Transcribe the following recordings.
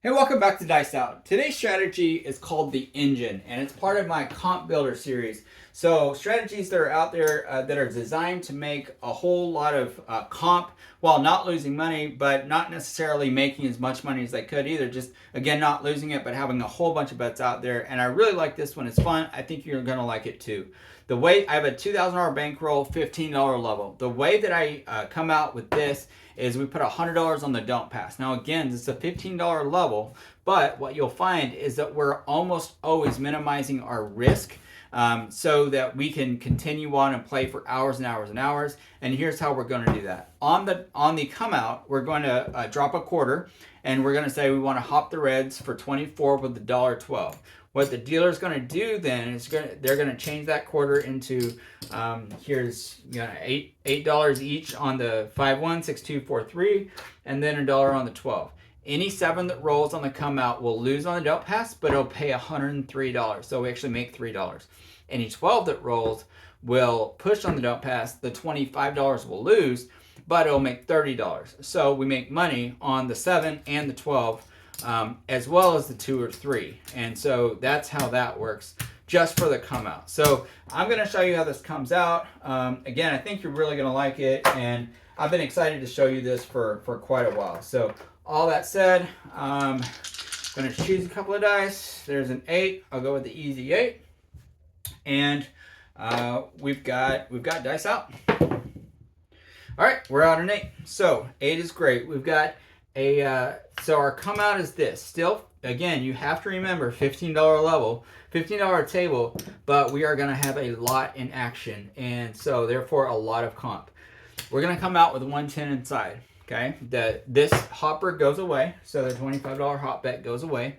Hey, welcome back to Dice Out. Today's strategy is called the Engine, and it's part of my Comp Builder series. So strategies that are out there that are designed to make a whole lot of comp while not losing money, but not necessarily making as much money as they could either. Just, again, not losing it, but having a whole bunch of bets out there. And I really like this one. It's fun. I think you're going to like it too. The way I have a $2,000 bankroll, $15 level. The way that I come out with this is we put $100 on the don't pass. Now again, this is a $15 level, but what you'll find is that we're almost always minimizing our risk so that we can continue on and play for hours and hours and hours. And here's how we're going to do that. On the come out, we're going to drop a quarter, and we're going to say we want to hop the reds for 24 with the $1.12. What the dealer's going to do then is they're going to change that quarter into here's $8 each on the 5-1, 6-2, 4-3, and then $1 on the 12. Any 7 that rolls on the come out will lose on the don't pass, but it'll pay $103. So we actually make $3. Any 12 that rolls will push on the don't pass. The $25 will lose, but it'll make $30. So we make money on the 7 and the 12. As well as the 2 or 3. And so that's how that works just for the come out. So I'm going to show you how this comes out. Again, I think you're really going to like it, and I've been excited to show you this for quite a while. So all that said, I'm going to choose a couple of dice. There's an 8. I'll go with the easy 8. And we've got dice out. All right, we're out an 8. So 8 is great. We've got so our come out is this. Still, again, you have to remember $15 level, $15 table, but we are going to have a lot in action, and so therefore a lot of comp. We're going to come out with 110 inside. Okay, this hopper goes away, so the $25 hop bet goes away,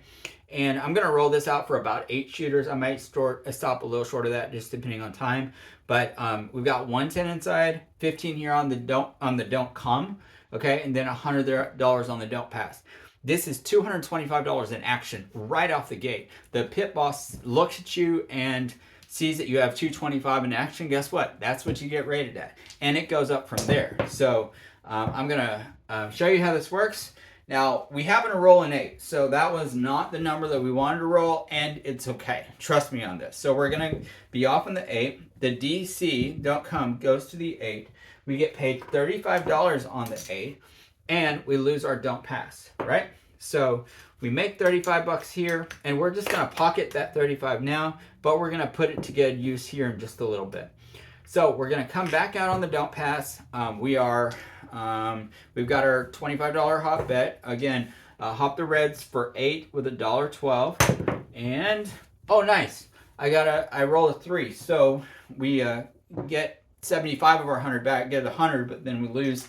and I'm going to roll this out for about 8 shooters. I might stop a little short of that, just depending on time. But we've got 110 inside, 15 here on the don't come. Okay, and then $100 on the don't pass. This is $225 in action right off the gate. The pit boss looks at you and sees that you have $225 in action. Guess what? That's what you get rated at, and it goes up from there. So I'm gonna show you how this works. Now we happen to roll an 8, so that was not the number that we wanted to roll, and it's okay. Trust me on this. So we're gonna be off on the 8. The DC don't come goes to the 8. We get paid $35 on the 8, and we lose our don't pass, right? So we make $35 here, and we're just gonna pocket that 35 now, but we're gonna put it to good use here in just a little bit. So we're gonna come back out on the don't pass. We've got our $25 hop bet. Again, hop the reds for 8 with $1.12, and oh nice, I roll a 3, so we get 75 of our 100 back, get 100, but then we lose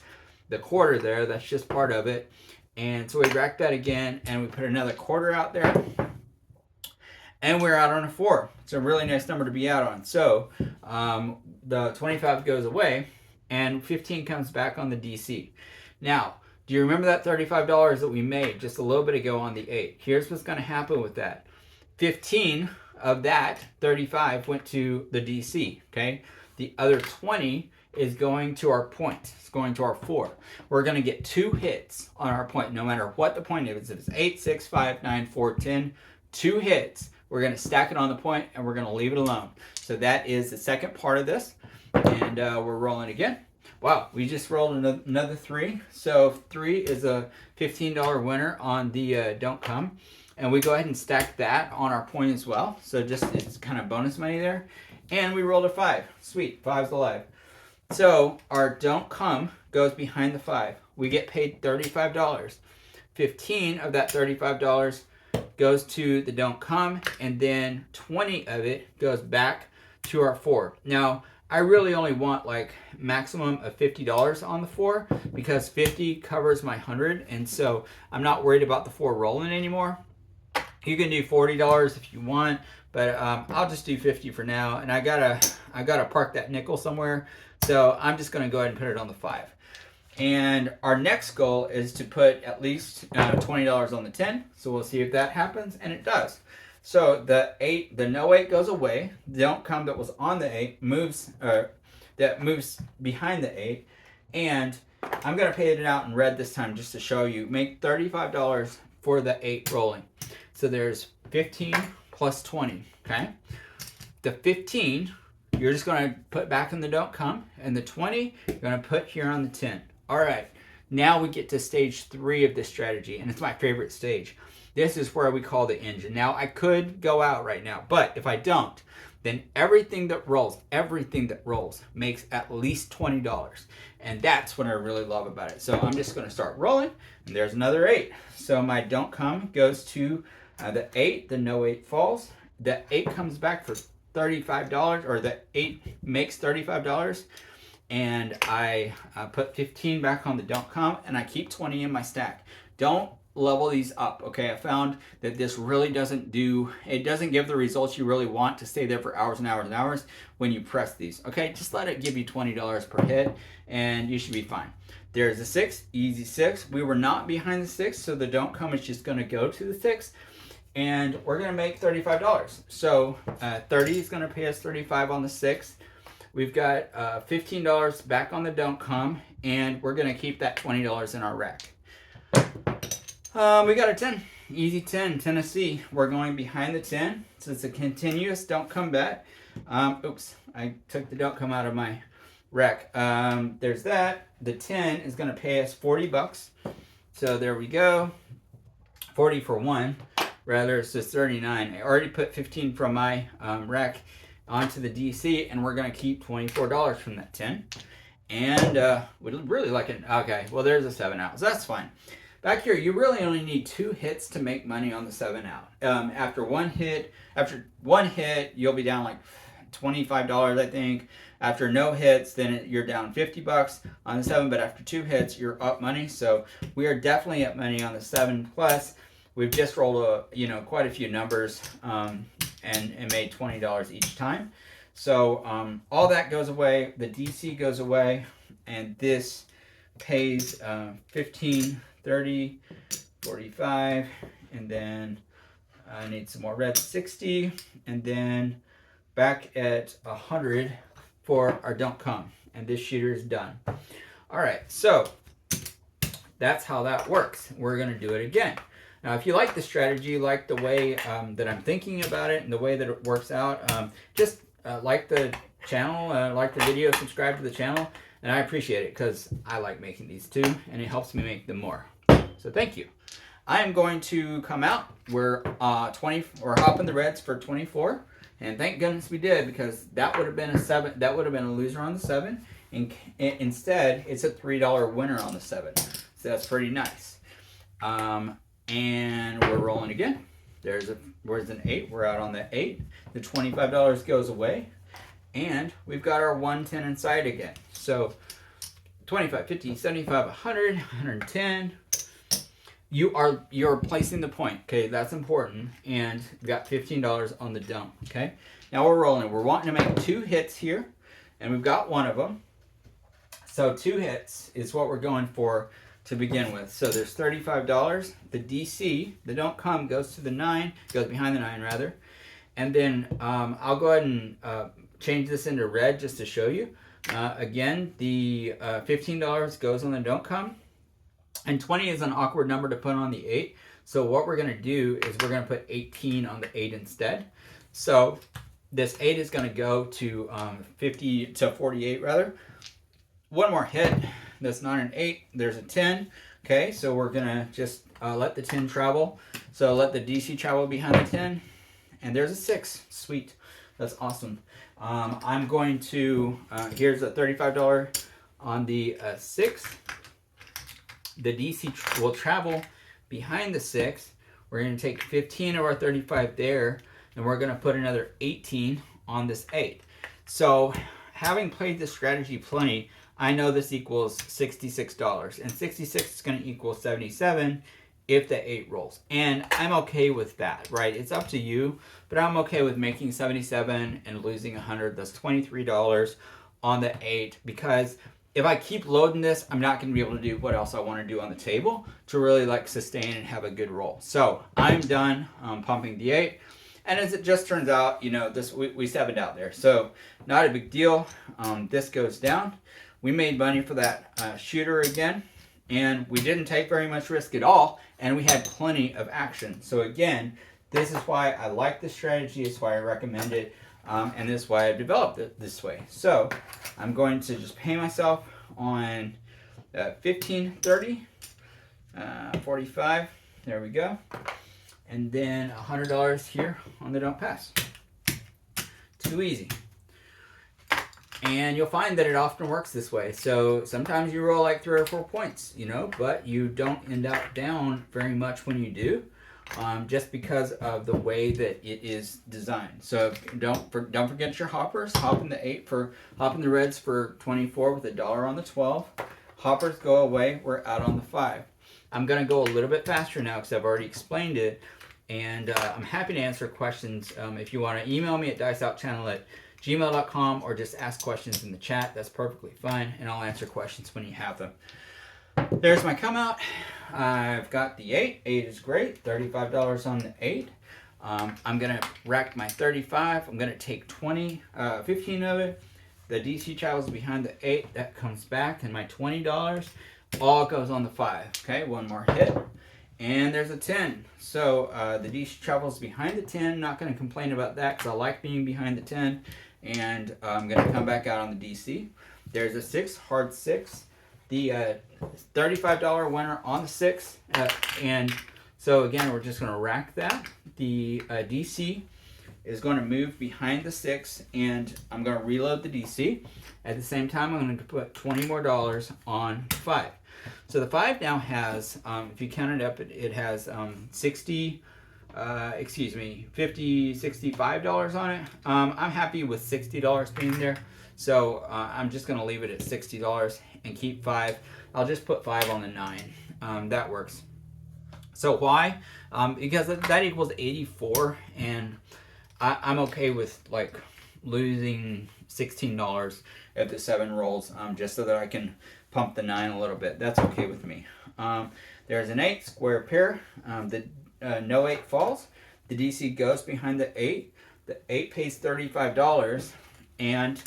the quarter there. That's just part of it. And so we rack that again, and we put another quarter out there, and we're out on a 4. It's a really nice number to be out on. So the 25 goes away, and 15 comes back on the DC. Now, do you remember that $35 that we made just a little bit ago on the 8? Here's what's going to happen with that. 15 of that 35 went to the DC, okay? The other 20 is going to our point. It's going to our 4. We're going to get 2 hits on our point, no matter what the point is. If it's 8, 6, 5, 9, 4, 10, 2 hits. We're going to stack it on the point, and we're going to leave it alone. So that is the second part of this, and we're rolling again. Wow, we just rolled another 3. So 3 is a $15 winner on the don't come, and we go ahead and stack that on our point as well. So just it's kind of bonus money there. And we rolled a 5. Sweet, 5's alive. So our don't come goes behind the 5. We get paid $35. 15 of that $35 goes to the don't come, and then 20 of it goes back to our 4. Now, I really only want like maximum of $50 on the 4 because 50 covers my 100, and so I'm not worried about the 4 rolling anymore. You can do $40 if you want, but I'll just do 50 for now, and I gotta park that nickel somewhere, so I'm just gonna go ahead and put it on the 5. And our next goal is to put at least $20 on the 10, so we'll see if that happens, and it does. So the no 8 goes away. The don't come that was on the 8 moves behind the 8, and I'm gonna pay it out in red this time just to show you. Make $35 for the 8 rolling. So there's 15 plus 20, okay? The 15, you're just going to put back in the don't come, and the 20, you're going to put here on the 10. All right, now we get to stage 3 of this strategy, and it's my favorite stage. This is where we call the engine. Now, I could go out right now, but if I don't, then everything that rolls makes at least $20. And that's what I really love about it. So I'm just going to start rolling, and there's another 8. So my don't come goes to the 8, the no 8 falls. The 8 comes back for $35, or the 8 makes $35. And I put 15 back on the don't come, and I keep 20 in my stack. Don't level these up, okay? I found that this really doesn't give the results you really want to stay there for hours and hours and hours when you press these, okay? Just let it give you $20 per hit, and you should be fine. There's a 6, easy 6. We were not behind the 6, so the don't come is just gonna go to the 6, and we're gonna make $35. So 30 is gonna pay us 35 on the 6. We've got $15 back on the don't come, and we're gonna keep that $20 in our rack. We got a 10, easy 10, Tennessee. We're going behind the 10, so it's a continuous don't come bet. Oops, I took the don't come out of my rack. There's that. The 10 is going to pay us $40. So there we go. 40 for 1. Rather, it's just 39. I already put 15 from my rack onto the DC, and we're going to keep $24 from that 10. And we'd really like it. Okay, well, there's a 7 out, so that's fine. Back here, you really only need 2 hits to make money on the 7 out. After one hit, you'll be down like $25, I think. After no hits, then you're down $50 on the 7. But after 2 hits, you're up money. So we are definitely up money on the 7. Plus, we've just rolled quite a few numbers and made $20 each time. So all that goes away. The DC goes away, and this pays 15. 30, 45, and then I need some more red, 60, and then back at 100 for our don't come, and this shooter is done. All right, so that's how that works. We're going to do it again. Now, if you like the strategy, like the way that I'm thinking about it and the way that it works out, just like the channel, like the video, subscribe to the channel, and I appreciate it because I like making these too, and it helps me make them more. So thank you. I am going to come out. We're hopping the reds for 24, and thank goodness we did, because that would have been a 7. That would have been a loser on the 7. And instead, it's a $3 winner on the 7. So that's pretty nice. And we're rolling again. Where's an 8? We're out on the 8. The $25 goes away, and we've got our 110 inside again. So 25, 50, 75, 100, 110. You're placing the point, okay? That's important. And we got $15 on the dump, okay? Now we're rolling. We're wanting to make 2 hits here, and we've got 1 of them. So 2 hits is what we're going for to begin with. So there's $35. The DC, the don't come, goes to the 9, goes behind the 9 rather. And then I'll go ahead and change this into red just to show you. Again, the $15 goes on the don't come. And 20 is an awkward number to put on the 8. So what we're going to do is we're going to put 18 on the 8 instead. So this 8 is going to go to 50 to 48 rather. 1 more hit. That's not an 8. There's a 10. Okay, so we're going to just let the 10 travel. So let the DC travel behind the 10. And there's a 6. Sweet. That's awesome. I'm going to, here's a $35 on the 6. The DC will travel behind the 6. We're going to take 15 of our 35 there, and we're going to put another 18 on this 8. So having played this strategy plenty, I know this equals $66, and 66 is going to equal 77 if the 8 rolls. And I'm okay with that, right? It's up to you, but I'm okay with making 77 and losing 100. That's $23 on the 8, because if I keep loading this, I'm not going to be able to do what else I want to do on the table to really like sustain and have a good roll. So I'm done pumping the 8. And as it just turns out, we 7'd out there. So not a big deal. This goes down. We made money for that shooter again. and we didn't take very much risk at all, and we had plenty of action. So again, this is why I like this strategy. It's why I recommend it, and this is why I've developed it this way. So I'm going to just pay myself on 15, 30, 45. There we go. And then $100 here on the don't pass. Too easy. And you'll find that it often works this way. So sometimes you roll like 3 or 4 points, you know, but you don't end up down very much when you do, just because of the way that it is designed. So don't forget your hoppers. Hop in the reds for 24 with $1 on the 12. Hoppers go away. We're out on the 5. I'm going to go a little bit faster now because I've already explained it. And I'm happy to answer questions. If you want to email me at diceoutchannel@gmail.com or just ask questions in the chat, that's perfectly fine, and I'll answer questions when you have them. There's my come out. I've got the 8. 8 is great. $35 on the 8. I'm going to rack my 35. I'm going to take 15 of it. The DC travels behind the 8. That comes back, and my $20 all goes on the 5. Okay, one more hit. And there's a 10. So the DC travels behind the 10. Not going to complain about that because I like being behind the 10. And I'm going to come back out on the DC. There's a 6, hard 6. The $35 winner on the 6. And so again, we're just going to rack that. The DC is going to move behind the 6. And I'm going to reload the DC. At the same time, I'm going to put $20 more on the 5. So the 5 now has, if you count it up, it has $65 on it. I'm happy with $60 being there. So I'm just going to leave it at $60 and keep 5. I'll just put 5 on the 9. That works. So why? Because that equals 84, and I'm okay with like losing $16 if the 7 rolls, just so that I can pump the 9 a little bit. That's okay with me. There's an 8, square pair. No 8 falls. The DC goes behind the 8. The 8 pays $35, and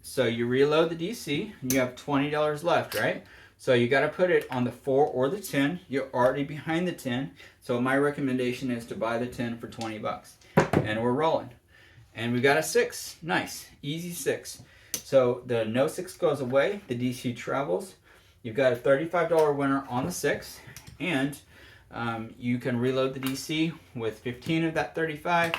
so you reload the DC, and you have $20 left, right? So you got to put it on the 4 or the 10. You're already behind the 10, so my recommendation is to buy the 10 for $20, and we're rolling. And we got a 6. Nice, easy 6. So the no 6 goes away. The DC travels. You've got a $35 winner on the 6, and you can reload the DC with 15 of that 35,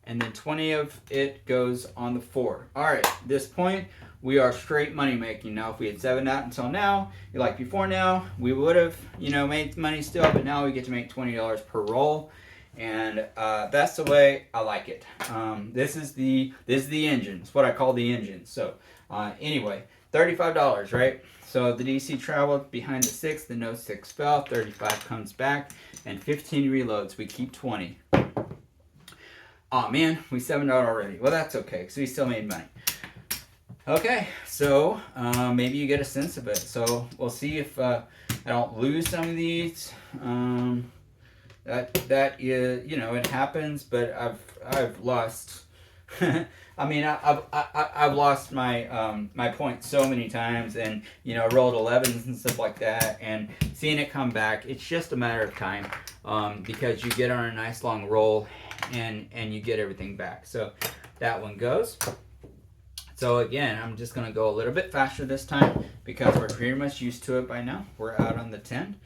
and then 20 of it goes on the 4. All right, at this point, we are straight money making. Now, if we had 7 out until now, like before now, we would have, made money still, but now we get to make $20 per roll. And that's the way I like it. This is the engine. It's what I call the engine. So anyway, $35, right? So the DC traveled behind the 6. The no 6 fell. 35 comes back, and 15 reloads. We keep 20. Oh man, we 7'd out already. Well, that's okay because we still made money. Okay, so maybe you get a sense of it. So we'll see if I don't lose some of these. That is, it happens, but I've lost. I mean, I've lost my my points so many times, and rolled 11s and stuff like that, and seeing it come back, it's just a matter of time, because you get on a nice long roll, and you get everything back. So that one goes. So again, I'm just gonna go a little bit faster this time because we're pretty much used to it by now. We're out on the 10.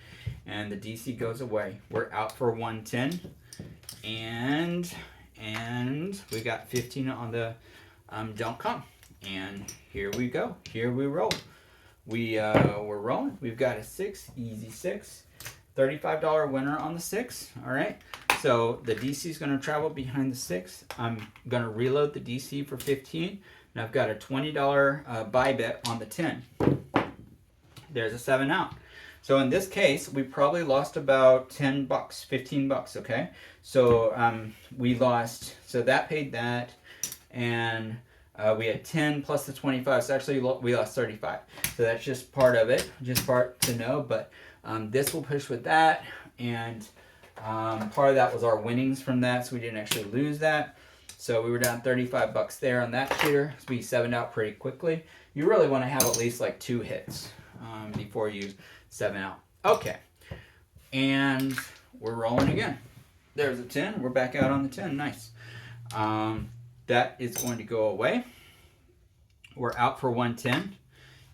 And the DC goes away. We're out for 110, and we got 15 on the don't come. And here we go. Here we roll. We're rolling. We've got a 6, easy 6, $35 winner on the 6. All right. So the DC is going to travel behind the 6. I'm going to reload the DC for 15, and I've got a $20 buy bet on the 10. There's a 7 out. So in this case, we probably lost about $10, $15, okay? So we lost, so that paid that, and we had 10 plus the 25, so actually we lost 35. So that's just part of it, just part to know, but this will push with that, and part of that was our winnings from that, so we didn't actually lose that. So we were down $35 there on that shooter, so we 7'd out pretty quickly. You really want to have at least like 2 hits before you 7 out. Okay, and we're rolling again. There's a 10. We're back out on the 10. Nice. That is going to go away. We're out for 110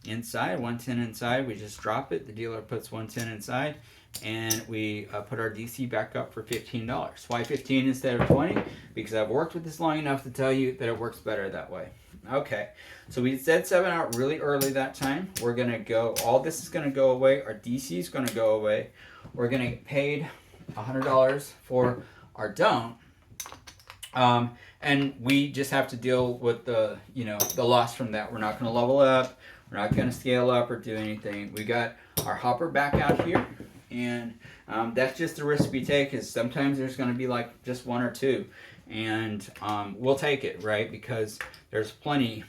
inside. 110 inside. We just drop it. The dealer puts 110 inside, and we put our DC back up for $15. Why 15 instead of 20? Because I've worked with this long enough to tell you that it works better that way. Okay, so we said 7 out really early that time. We're gonna go, all this is gonna go away. Our DC is gonna go away. We're gonna get paid $100 for our don't. And we just have to deal with the, the loss from that. We're not gonna level up. We're not gonna scale up or do anything. We got our hopper back out here, and that's just the risk we take, is sometimes there's gonna be like just 1 or 2. And we'll take it, right? Because there's plenty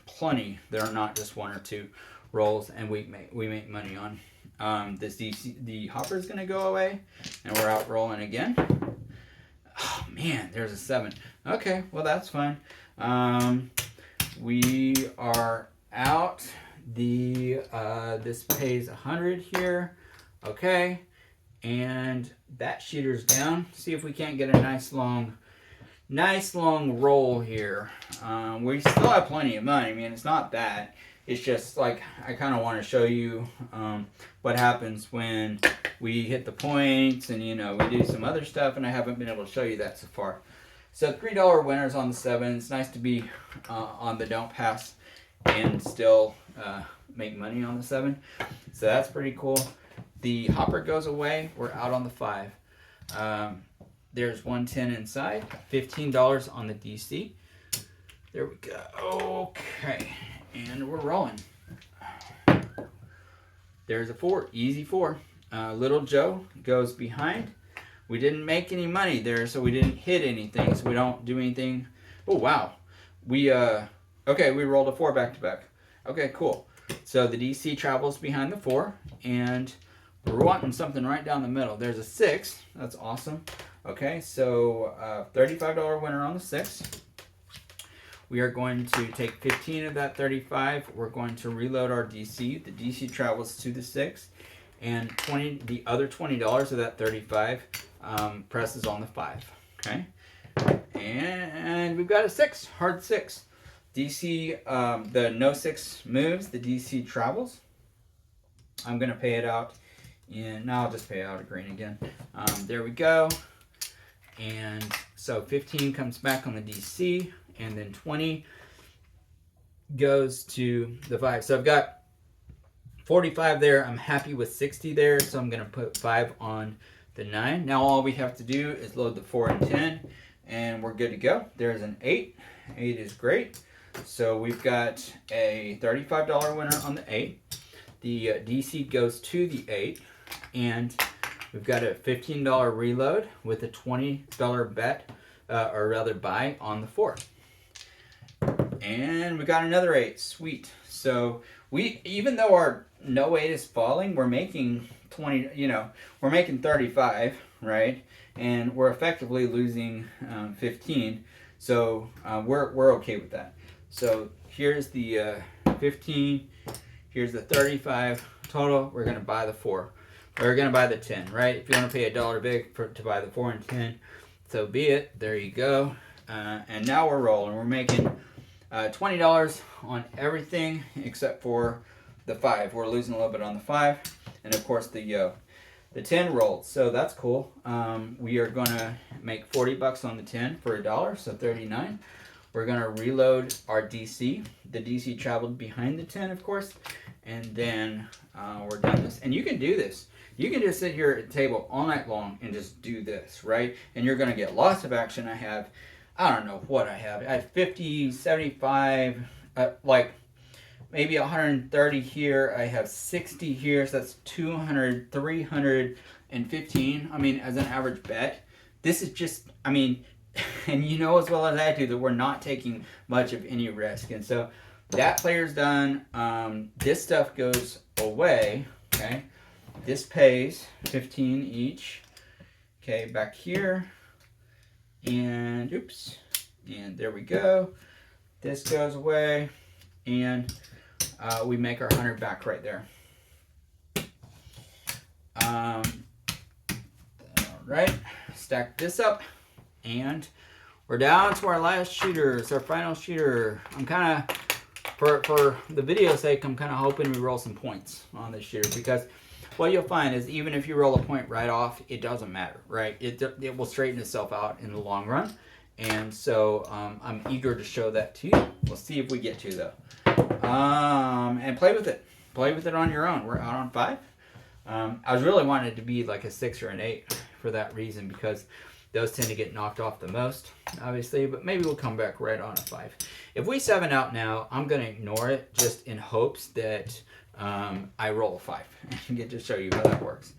that are not just 1 or 2 rolls, and we make money on. The hopper is gonna go away, and we're out rolling again. Oh man, there's a 7. Okay, well that's fine. We are out. This pays 100 here. Okay, and that shooter's down. See if we can't get a nice long roll here. We still have plenty of money. I mean, it's not that. It's just like, I kind of want to show you what happens when we hit the points, and we do some other stuff, and I haven't been able to show you that so far. So $3 winners on the 7. It's nice to be on the don't pass and still make money on the 7. So that's pretty cool. The hopper goes away. We're out on the 5. There's 110 inside, $15 on the DC. There we go. Okay, and we're rolling. There's a 4, easy 4. Little Joe goes behind. We didn't make any money there, so we didn't hit anything, so we don't do anything. Oh, wow. Okay, we rolled a 4 back to back. Okay, cool. So the DC travels behind the 4, and we're wanting something right down the middle. There's a 6. That's awesome. Okay, so $35 winner on the 6. We are going to take 15 of that 35. We're going to reload our DC. The DC travels to the 6, and the other $20 of that 35 presses on the 5. Okay, and we've got a 6, hard 6. DC, the no 6 moves. The DC travels. I'm gonna pay it out. And now I'll just pay out a green again. There we go. And so 15 comes back on the DC, and then 20 goes to the 5. So I've got 45 there. I'm happy with 60 there, so I'm going to put 5 on the 9. Now all we have to do is load the 4 and 10, and we're good to go. There's an 8. 8 is great. So we've got a $35 winner on the 8. The DC goes to the 8, and we've got a $15 reload with a $20 bet, or rather buy on the 4. And we got another 8. Sweet. So even though our no 8 is falling, we're making 20. We're making 35, right? And we're effectively losing 15. So we're okay with that. So here's the 15. Here's the 35 total. We're gonna buy the 4. We're gonna buy the 10, right? If you want to pay $1 big to buy the 4 and 10, so be it. There you go. And now we're rolling. We're making $20 on everything except for the 5. We're losing a little bit on the 5, and of course the 10 rolled. So that's cool. We are gonna make $40 on the 10 for $1, so 39. We're gonna reload our DC. The DC traveled behind the 10, of course, and then we're done this. And you can do this. You can just sit here at the table all night long and just do this, right? And you're gonna get lots of action. I don't know what I have. I have 50, 75, like maybe 130 here. I have 60 here, so that's 200, 315. I mean, as an average bet, this is just, and you know as well as I do that we're not taking much of any risk. And so that player's done. This stuff goes away, okay? This pays 15 each. Okay, back here. And oops. And there we go. This goes away. And we make our 100 back right there. All right, stack this up, and we're down to our last shooter. It's our final shooter. I'm kind of, for the video's sake, I'm kind of hoping we roll some points on this shooter, because what you'll find is even if you roll a point right off, it doesn't matter, right? It will straighten itself out in the long run. And so I'm eager to show that to you. We'll see if we get to, though. And play with it. Play with it on your own. We're out on 5. I was really wanting it to be like a 6 or an 8 for that reason, because those tend to get knocked off the most, obviously, but maybe we'll come back right on a 5. If we 7 out now, I'm going to ignore it just in hopes that I roll a 5 and get to show you how that works.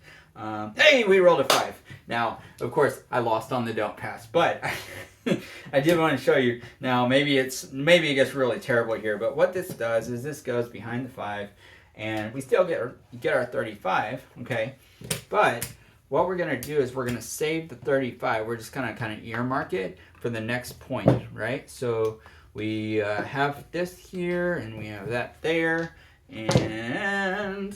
Hey, we rolled a 5. Now, of course, I lost on the don't pass, but I did want to show you. Now, maybe it gets really terrible here, but what this does is this goes behind the 5, and we still get our 35, okay? But what we're going to do is we're going to save the 35. We're just going to kind of earmark it for the next point, right? So we have this here, and we have that there, and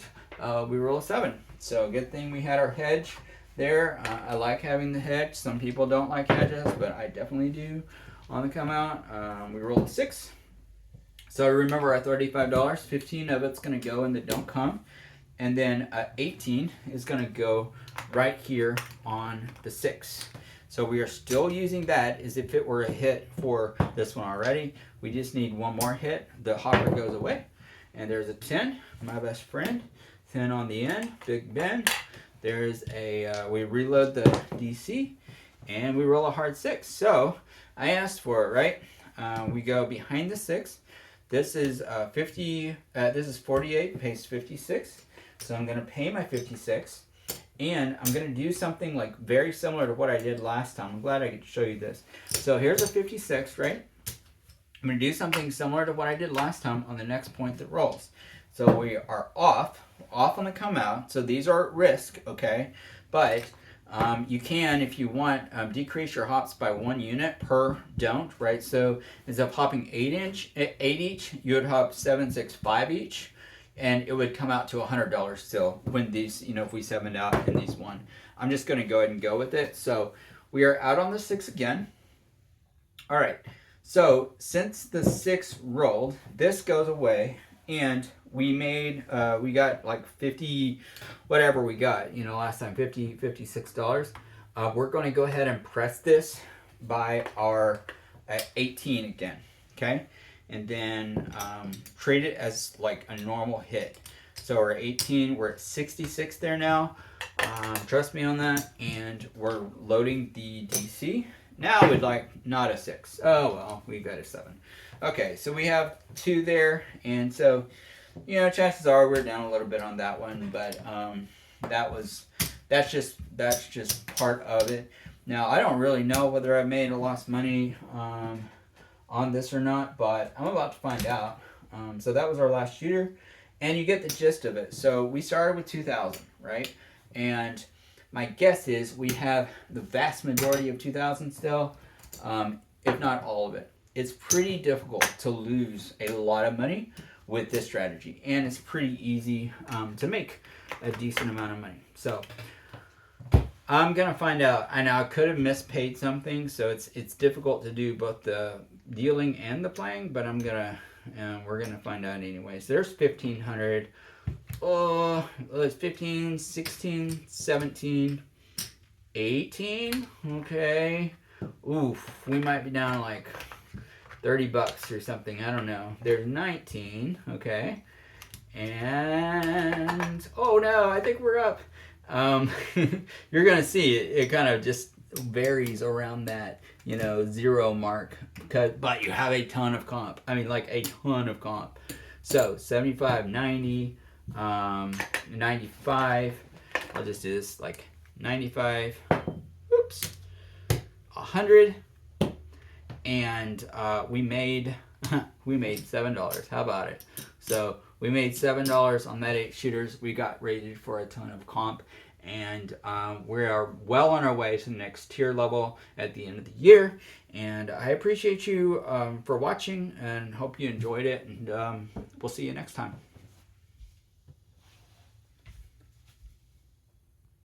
we roll a 7. So good thing we had our hedge there. I like having the hedge. Some people don't like hedges, but I definitely do on the come out. We roll a 6. So remember our $35, 15 of it's going to go in the don't come. And then 18 is going to go right here on the 6. So we are still using that as if it were a hit for this one already. We just need one more hit. The hopper goes away. And there's a 10, my best friend. 10 on the end, Big Ben. There's a, we reload the DC, and we roll a hard 6. So I asked for it, right? We go behind the 6. This is 50. This is 48. Pays 56. So I'm going to pay my 56, and I'm going to do something like very similar to what I did last time. I'm glad I could show you this. So here's a 56, right? I'm going to do something similar to what I did last time on the next point that rolls. So we are off on the come out. So these are at risk, okay? But you can, if you want, decrease your hops by 1 unit per don't, right? So instead of hopping 8 each, you would hop 7, 6, 5 each. And it would come out to $100 still when these, if we 7'd out and these won. I'm just going to go ahead and go with it. So we are out on the 6 again. All right. So since the 6 rolled, this goes away, and we made, we got like 50, whatever we got, last time, $56. We're going to go ahead and press this by our 18 again, okay? And then treat it as like a normal hit. So we're 18, we're at 66 there now. Trust me on that. And we're loading the DC. Now we'd like not a 6. Oh, well, we got a 7. Okay, so we have 2 there. And so, chances are we're down a little bit on that one. But that's just part of it. Now, I don't really know whether I made or lost money on this or not, but I'm about to find out. So that was our last shooter, and you get the gist of it. So we started with 2,000, right? And my guess is we have the vast majority of 2,000 still, if not all of it. It's pretty difficult to lose a lot of money with this strategy, and it's pretty easy to make a decent amount of money. So I'm gonna find out. I know I could have mispaid something, so it's difficult to do both the dealing and the playing, but we're gonna find out anyways. There's 1,500. Oh, it's 15, 16, 17, 18. Okay. Oof, we might be down like $30 or something. I don't know. There's 19. Okay. And oh no, I think we're up. You're gonna see it kind of just varies around that 0 mark, but you have a ton of comp. I mean, like a ton of comp. So 75, 90, 95. I'll just do this like 95. Oops, 100, and we made $7. How about it? So we made $7 on that 8 shooters. We got rated for a ton of comp, and we are well on our way to the next tier level at the end of the year. And I appreciate you for watching, and hope you enjoyed it, and we'll see you next time.